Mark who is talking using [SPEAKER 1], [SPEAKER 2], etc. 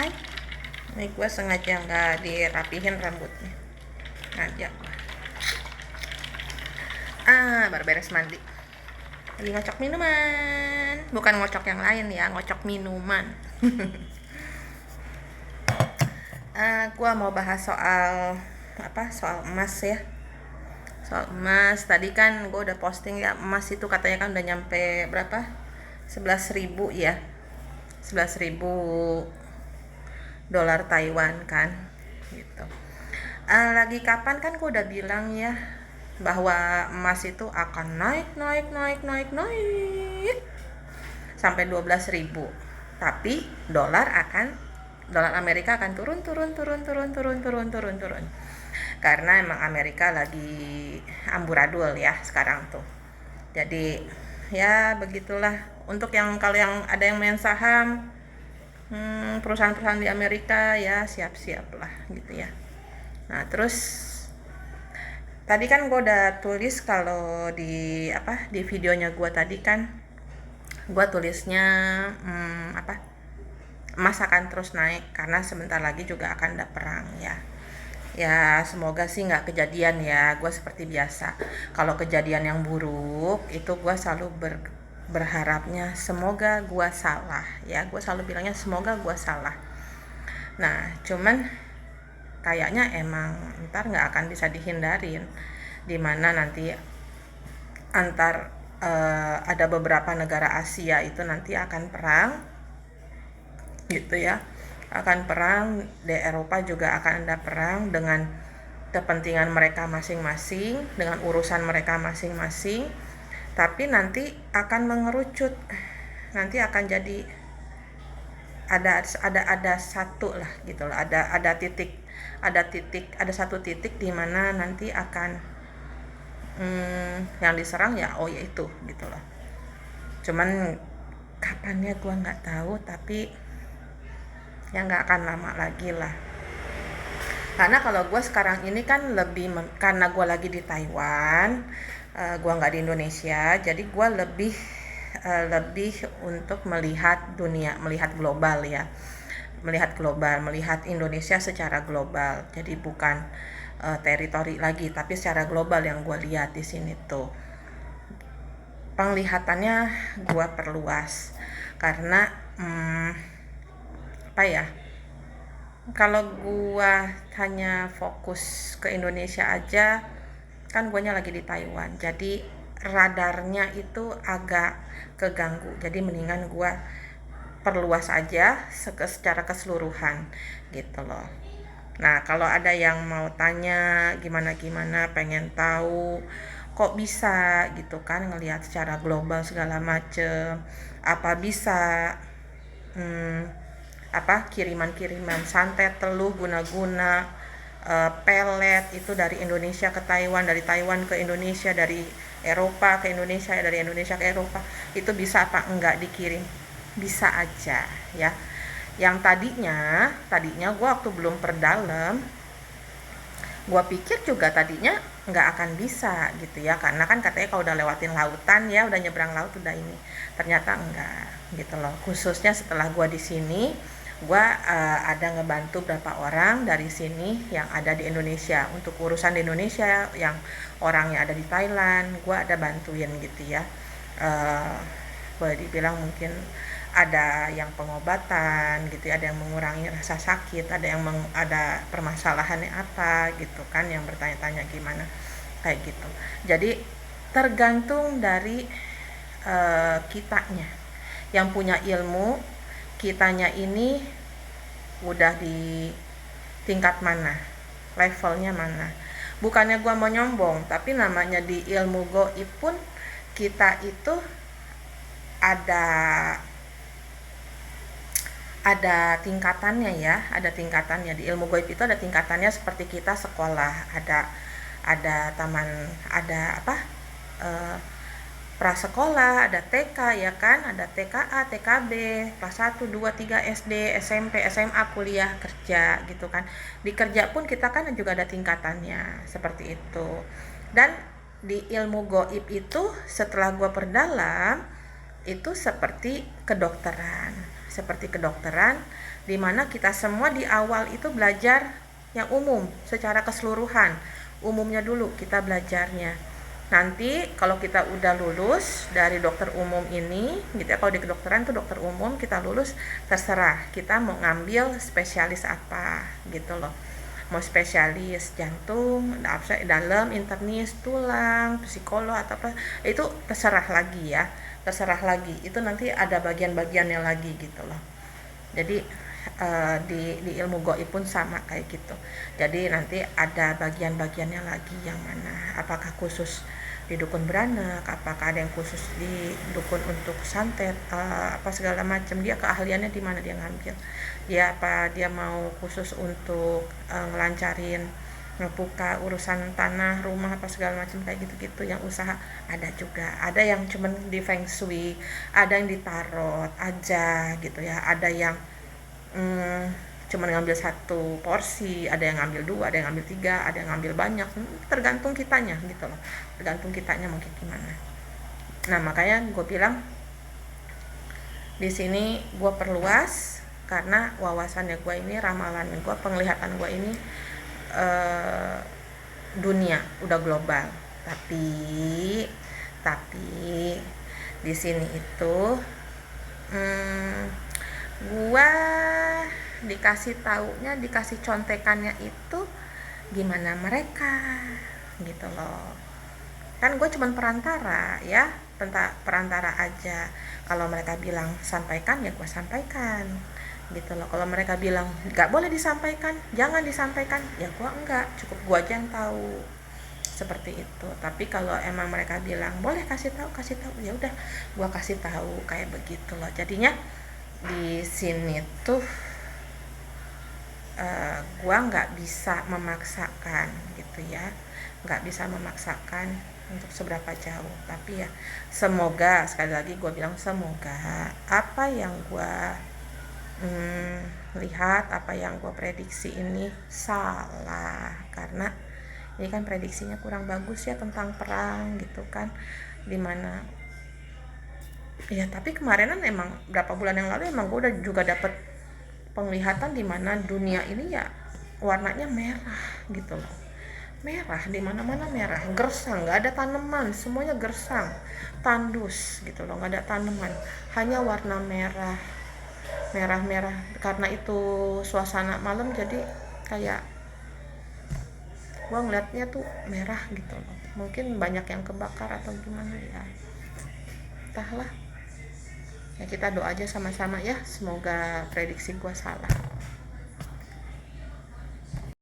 [SPEAKER 1] Hai, ini gue sengaja nggak dirapihin rambutnya. Ngajak gue. Baru beres mandi. Lagi ngocok minuman. Bukan ngocok yang lain ya, ngocok minuman. Gue mau bahas soal soal emas ya. Soal emas, tadi kan gue udah posting ya, emas itu katanya kan udah nyampe berapa? 11.000 ya. 11.000 dolar Taiwan kan gitu. Lagi kapan kan gue udah bilang ya bahwa emas itu akan naik sampai 12.000, tapi dolar Amerika akan turun karena emang Amerika lagi amburadul ya sekarang tuh. Jadi ya begitulah. Untuk kalau yang ada yang main saham, perusahaan-perusahaan di Amerika ya siap-siap lah gitu ya. Nah terus tadi kan gue udah tulis kalau di videonya gue tadi kan gue tulisnya emas akan terus naik karena sebentar lagi juga akan ada perang ya. Ya semoga sih nggak kejadian ya. Gue seperti biasa kalau kejadian yang buruk itu gue selalu berharapnya semoga gue salah ya. Gue selalu bilangnya semoga gue salah. Nah cuman kayaknya emang ntar nggak akan bisa dihindarin, dimana nanti ada beberapa negara Asia itu nanti akan perang gitu ya, akan perang. Di Eropa juga akan ada perang dengan kepentingan mereka masing-masing, dengan urusan mereka masing-masing, tapi nanti akan mengerucut, nanti akan jadi ada satu lah gitu loh, ada satu titik di mana nanti akan yang diserang ya itu gitu loh. Cuman kapannya gue nggak tahu, tapi ya nggak akan lama lagi lah. Karena kalau gue sekarang ini kan karena gue lagi di Taiwan, gue nggak di Indonesia, jadi gue lebih untuk melihat dunia, melihat global ya, melihat Indonesia secara global. Jadi bukan teritori lagi, tapi secara global yang gue lihat di sini tuh. Penglihatannya gue perluas karena kalau gue hanya fokus ke Indonesia aja, kan guanya lagi di Taiwan, jadi radarnya itu agak keganggu. Jadi mendingan gue perluas aja secara keseluruhan gitu loh. Nah kalau ada yang mau tanya gimana pengen tahu kok bisa gitu kan ngelihat secara global segala macem, apa bisa kiriman santet, teluh, guna-guna, pelet itu dari Indonesia ke Taiwan, dari Taiwan ke Indonesia, dari Eropa ke Indonesia, dari Indonesia ke Eropa, itu bisa apa enggak dikirim? Bisa aja ya. Yang tadinya gue waktu belum perdalam, gue pikir juga tadinya nggak akan bisa gitu ya, karena kan katanya kalau udah lewatin lautan ya, udah nyebrang laut udah ini. Ternyata enggak gitu loh. Khususnya setelah gue di sini, gue ada ngebantu berapa orang dari sini yang ada di Indonesia untuk urusan di Indonesia, yang orangnya ada di Thailand, gue ada bantuin gitu ya. Boleh dibilang mungkin ada yang pengobatan gitu ya, ada yang mengurangi rasa sakit, ada permasalahannya apa gitu kan, yang bertanya-tanya gimana kayak gitu. Jadi tergantung dari kitanya yang punya ilmu, kitanya ini udah di tingkat mana, levelnya mana. Bukannya gua mau nyombong, tapi namanya di ilmu gaib pun kita itu ada tingkatannya ya, ada tingkatannya. Di ilmu gaib itu ada tingkatannya, seperti kita sekolah ada taman, ada prasekolah, ada TK ya kan, ada TKA, TKB, kelas 1, 2, 3 SD, SMP, SMA, kuliah, kerja gitu kan. Di kerja pun kita kan juga ada tingkatannya seperti itu. Dan di ilmu gaib itu setelah gua perdalam, itu seperti kedokteran. seperti kedokteran, di mana kita semua di awal itu belajar yang umum secara keseluruhan. Umumnya dulu kita belajarnya. Nanti kalau kita udah lulus dari dokter umum ini gitu ya, kalau di kedokteran tuh dokter umum kita lulus, terserah kita mau ngambil spesialis apa gitu loh, mau spesialis jantung, dalam, internis, tulang, psikolog atau apa, itu terserah lagi ya, terserah lagi, itu nanti ada bagian-bagiannya lagi gitu loh. Jadi di ilmu goib pun sama kayak gitu. Jadi nanti ada bagian-bagiannya lagi yang mana, apakah khusus di dukun beranak, apakah ada yang khusus di dukun untuk santet, apa segala macam, dia keahliannya di mana dia ngambil, dia apa dia mau khusus untuk ngelancarin ngebuka urusan tanah, rumah, apa segala macam kayak gitu-gitu yang usaha, ada juga. Ada yang cuman di feng shui, ada yang di tarot aja gitu ya, ada yang cuman ngambil satu porsi, ada yang ngambil 2, ada yang ngambil 3, ada yang ngambil banyak, tergantung kitanya gitu loh, tergantung kitanya mau kayak gimana. Nah makanya gue bilang di sini gue perluas karena wawasannya gue ini, ramalan gue, penglihatan gue ini dunia udah global, tapi di sini itu gua dikasih taunya, dikasih contekannya itu gimana mereka gitu loh. Kan gue cuman perantara ya, perantara aja. Kalau mereka bilang sampaikan ya gue sampaikan gitu loh. Kalau mereka bilang nggak boleh disampaikan, jangan disampaikan, ya gue enggak, cukup gue aja yang tahu, seperti itu. Tapi kalau emang mereka bilang boleh kasih tahu, ya udah gue kasih tahu kayak begitu loh. Jadinya di sini tuh gue nggak bisa memaksakan gitu ya, nggak bisa memaksakan untuk seberapa jauh. Tapi ya semoga, sekali lagi gue bilang semoga apa yang gue lihat, apa yang gue prediksi ini salah, karena ini kan prediksinya kurang bagus ya tentang perang gitu kan, dimana ya. Tapi kemarinan emang berapa bulan yang lalu emang gue udah juga dapet penglihatan di mana dunia ini ya warnanya merah gitu loh, merah di mana-mana, merah, gersang, nggak ada tanaman, semuanya gersang, tandus gitu loh, nggak ada tanaman, hanya warna merah, merah. Karena itu suasana malam, jadi kayak gua ngeliatnya tuh merah gitu loh. Mungkin banyak yang kebakar atau gimana ya, entahlah ya. Kita doa aja sama-sama ya, semoga prediksi gua salah.